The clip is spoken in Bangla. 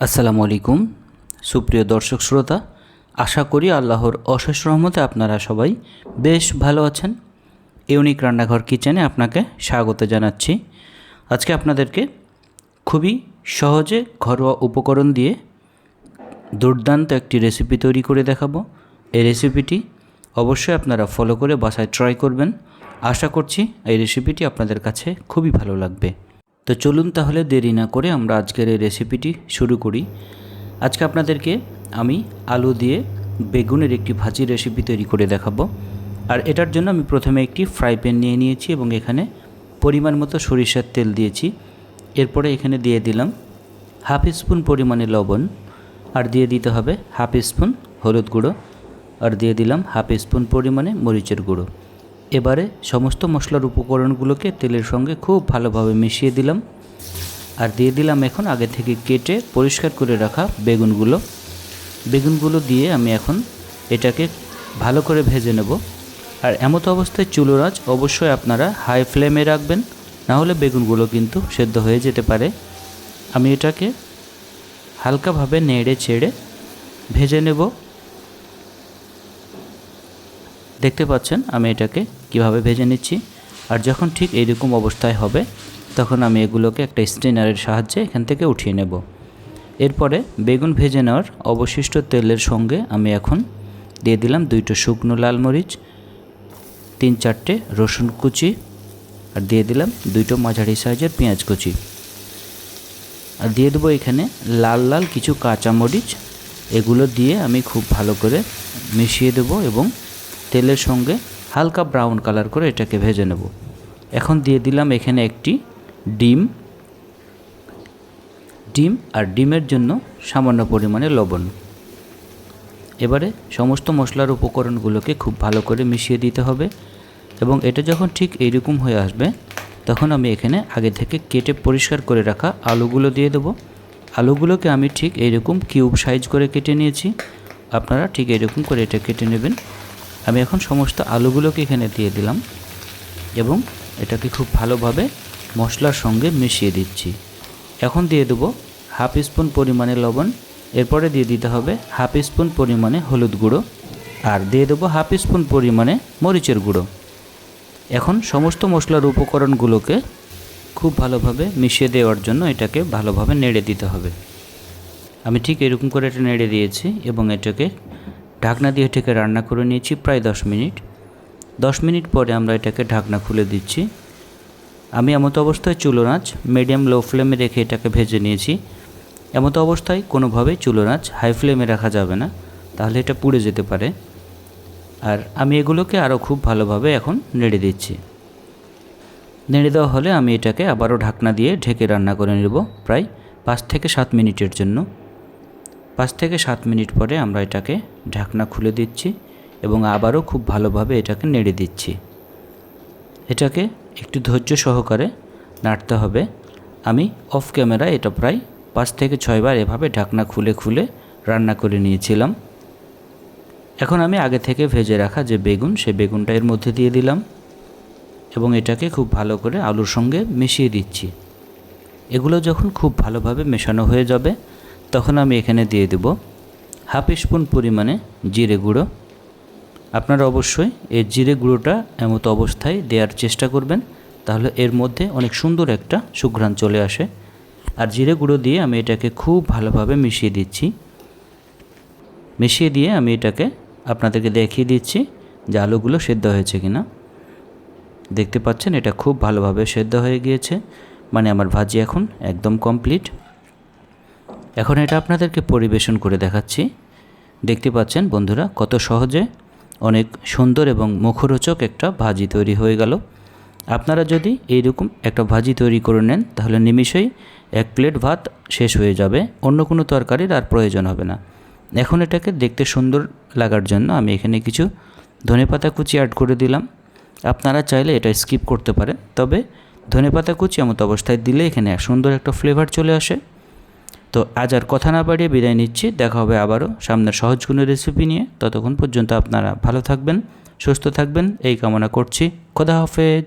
আসসালামু আলাইকুম সুপ্রিয় দর্শক শ্রোতা, আশা করি আল্লাহর অশেষ রহমতে আপনারা সবাই বেশ ভালো আছেন। ইউনিক রান্নাঘর কিচেনে আপনাকে স্বাগত জানাচ্ছি। আজকে আপনাদেরকে খুবই সহজে ঘরোয়া উপকরণ দিয়ে দুর্দান্ত একটি রেসিপি তৈরি করে দেখাবো। এই রেসিপিটি অবশ্যই আপনারা ফলো করে বাসায় ট্রাই করবেন। আশা করছি এই রেসিপিটি আপনাদের কাছে খুবই ভালো লাগবে। তো চলুন তাহলে দেরি না করে আমরা আজকের এই রেসিপিটি শুরু করি। আজকে আপনাদেরকে আমি আলু দিয়ে বেগুনের একটি ভাজি রেসিপি তৈরি করে দেখাবো। আর এটার জন্য আমি প্রথমে একটি ফ্রাই প্যান নিয়ে নিয়েছি এবং এখানে পরিমাণ মতো সরিষার তেল দিয়েছি। এরপরে এখানে দিয়ে দিলাম হাফ স্পুন পরিমাণে লবণ, আর দিয়ে দিতে হবে হাফ স্পুন হলুদ গুঁড়ো, আর দিয়ে দিলাম হাফ স্পুন পরিমাণে মরিচের গুঁড়ো। এবারে সমস্ত মশলার উপকরণগুলোকে তেলের সঙ্গে খুব ভালোভাবে মিশিয়ে দিলাম, আর দিয়ে দিলাম এখন আগে থেকে কেটে পরিষ্কার করে রাখা বেগুনগুলো দিয়ে আমি এখন এটাকে ভালো করে ভেজে নেব। আর এমত অবস্থায় চুলোর আঁচ অবশ্যই আপনারা হাই ফ্লেমে রাখবেন, নাহলে বেগুনগুলো কিন্তু সেদ্ধ হয়ে যেতে পারে। আমি এটাকে হালকাভাবে নেড়ে ছেড়ে ভেজে নেব। দেখতে পাচ্ছেন আমি এটাকে কিভাবে ভেজে নিচ্ছি। আর যখন ঠিক এইরকম অবস্থায় হবে তখন আমি এগুলোকে একটা স্ট্রেনারের সাহায্যে এখান থেকে উঠিয়ে নেব। এরপরে বেগুন ভেজে নেওয়ার অবশিষ্ট তেলের সঙ্গে আমি এখন দিয়ে দিলাম 2টো শুকনো লাল মরিচ, 3-4টে রসুন কুচি, আর দিয়ে দিলাম 2টো মাঝারি সাইজের পেঁয়াজ কুচি, আর দিয়ে দেবো এখানে লাল লাল কিছু কাঁচা মরিচ। এগুলো দিয়ে আমি খুব ভালো করে মিশিয়ে দেবো এবং তেলের সঙ্গে হালকা ব্রাউন কালার করে এটাকে ভেজে নেব। এখন দিয়ে দিলাম এখানে একটি ডিম, আর ডিমের জন্য সামান্য পরিমাণে লবণ। এবারে সমস্ত মশলার উপকরণগুলোকে খুব ভালো করে মিশিয়ে দিতে হবে এবং এটা যখন ঠিক এইরকম হয়ে আসবে তখন আমি এখানে আগে থেকে কেটে পরিষ্কার করে রাখা আলুগুলো দিয়ে দেবো। আলুগুলোকে আমি ঠিক এইরকম কিউব সাইজ করে কেটে নিয়েছি, আপনারা ঠিক এইরকম করে এটা কেটে নেবেন। আমি এখন সমস্ত আলুগুলোকে এখানে দিয়ে দিলাম এবং এটাকে খুব ভালোভাবে মশলার সঙ্গে মিশিয়ে দিচ্ছি। এখন দিয়ে দেবো হাফ স্পুন পরিমাণে লবণ, এরপরে দিয়ে দিতে হবে হাফ স্পুন পরিমাণে হলুদ গুঁড়ো, আর দিয়ে দেবো হাফ স্পুন পরিমাণে মরিচের গুঁড়ো। এখন সমস্ত মশলার উপকরণগুলোকে খুব ভালোভাবে মিশিয়ে দেওয়ার জন্য এটাকে ভালোভাবে নেড়ে দিতে হবে। আমি ঠিক এরকম করে এটা নেড়ে দিয়েছি এবং এটাকে ঢাকনা দিয়ে ঢেকে রান্না করে নিয়েছি প্রায় 10 মিনিট। 10 মিনিট পরে আমরা এটাকে ঢাকনা খুলে দিচ্ছি। আমি এমত অবস্থায় চুলোর আঁচ মিডিয়াম লো ফ্লেমে রেখে এটাকে ভেজে নিয়েছি। এমত অবস্থায় কোনোভাবেই চুলোর আঁচ হাই ফ্লেমে রাখা যাবে না, তাহলে এটা পুড়ে যেতে পারে। আর আমি এগুলোকে আরও খুব ভালোভাবে এখন নেড়ে দিচ্ছি। নেড়ে দেওয়া হলে আমি এটাকে আবারও ঢাকনা দিয়ে ঢেকে রান্না করে নেব প্রায় 5 থেকে 7 মিনিটের জন্য। 5 থেকে 7 মিনিট পরে আমরা এটাকে ঢাকনা খুলে দিচ্ছি এবং আবারও খুব ভালোভাবে এটাকে নেড়ে দিচ্ছি। এটাকে একটু ধৈর্য সহকারে নাড়তে হবে। আমি অফ ক্যামেরা এটা প্রায় 5 থেকে 6 বার এভাবে ঢাকনা খুলে খুলে রান্না করে নিয়েছিলাম। এখন আমি আগে থেকে ভেজে রাখা যে বেগুন, সেই বেগুনটা এর মধ্যে দিয়ে দিলাম এবং এটাকে খুব ভালো করে আলুর সঙ্গে মিশিয়ে দিচ্ছি। এগুলো যখন খুব ভালোভাবে মেশানো হয়ে যাবে তখন আমি এখানে দিয়ে দেব হাফ স্পুন পরিমাণে জিরে গুঁড়ো। আপনারা অবশ্যই এই জিরে গুঁড়োটা এমত অবস্থায় দেওয়ার চেষ্টা করবেন, তাহলে এর মধ্যে অনেক সুন্দর একটা সুঘ্রাণ চলে আসে। আর জিরে গুঁড়ো দিয়ে আমি এটাকে খুব ভালোভাবে মিশিয়ে দিচ্ছি। মিশিয়ে দিয়ে আমি এটাকে আপনাদেরকে দেখিয়ে দিচ্ছি যে আলুগুলো সেদ্ধ হয়েছে কিনা। দেখতে পাচ্ছেন এটা খুব ভালোভাবে সেদ্ধ হয়ে গিয়েছে, মানে আমার ভাজি এখন একদম কমপ্লিট। এখন এটা আপনাদেরকে পরিবেশন করে দেখাচ্ছি। দেখতে পাচ্ছেন বন্ধুরা কত সহজে অনেক সুন্দর এবং মুখরোচক একটা ভাজি তৈরি হয়ে গেল। আপনারা যদি এইরকম একটা ভাজি তৈরি করে নেন তাহলে নিমিষেই 1 প্লেট ভাত শেষ হয়ে যাবে, অন্য কোনো তরকারির আর প্রয়োজন হবে না। এখন এটাকে দেখতে সুন্দর লাগার জন্য আমি এখানে কিছু ধনেপাতা কুচি অ্যাড করে দিলাম। আপনারা চাইলে এটা স্কিপ করতে পারেন, তবে ধনেপাতা কুচি এমত অবস্থায় দিলে এখানে সুন্দর একটা ফ্লেভার চলে আসে। তো আজ আর কথা না বাড়িয়ে বিদায় নিচ্ছি। দেখা হবে আবারও সামনের সহজ কোনো রেসিপি নিয়ে। ততক্ষণ পর্যন্ত আপনারা ভালো থাকবেন, সুস্থ থাকবেন এই কামনা করছি। খোদা হাফেজ।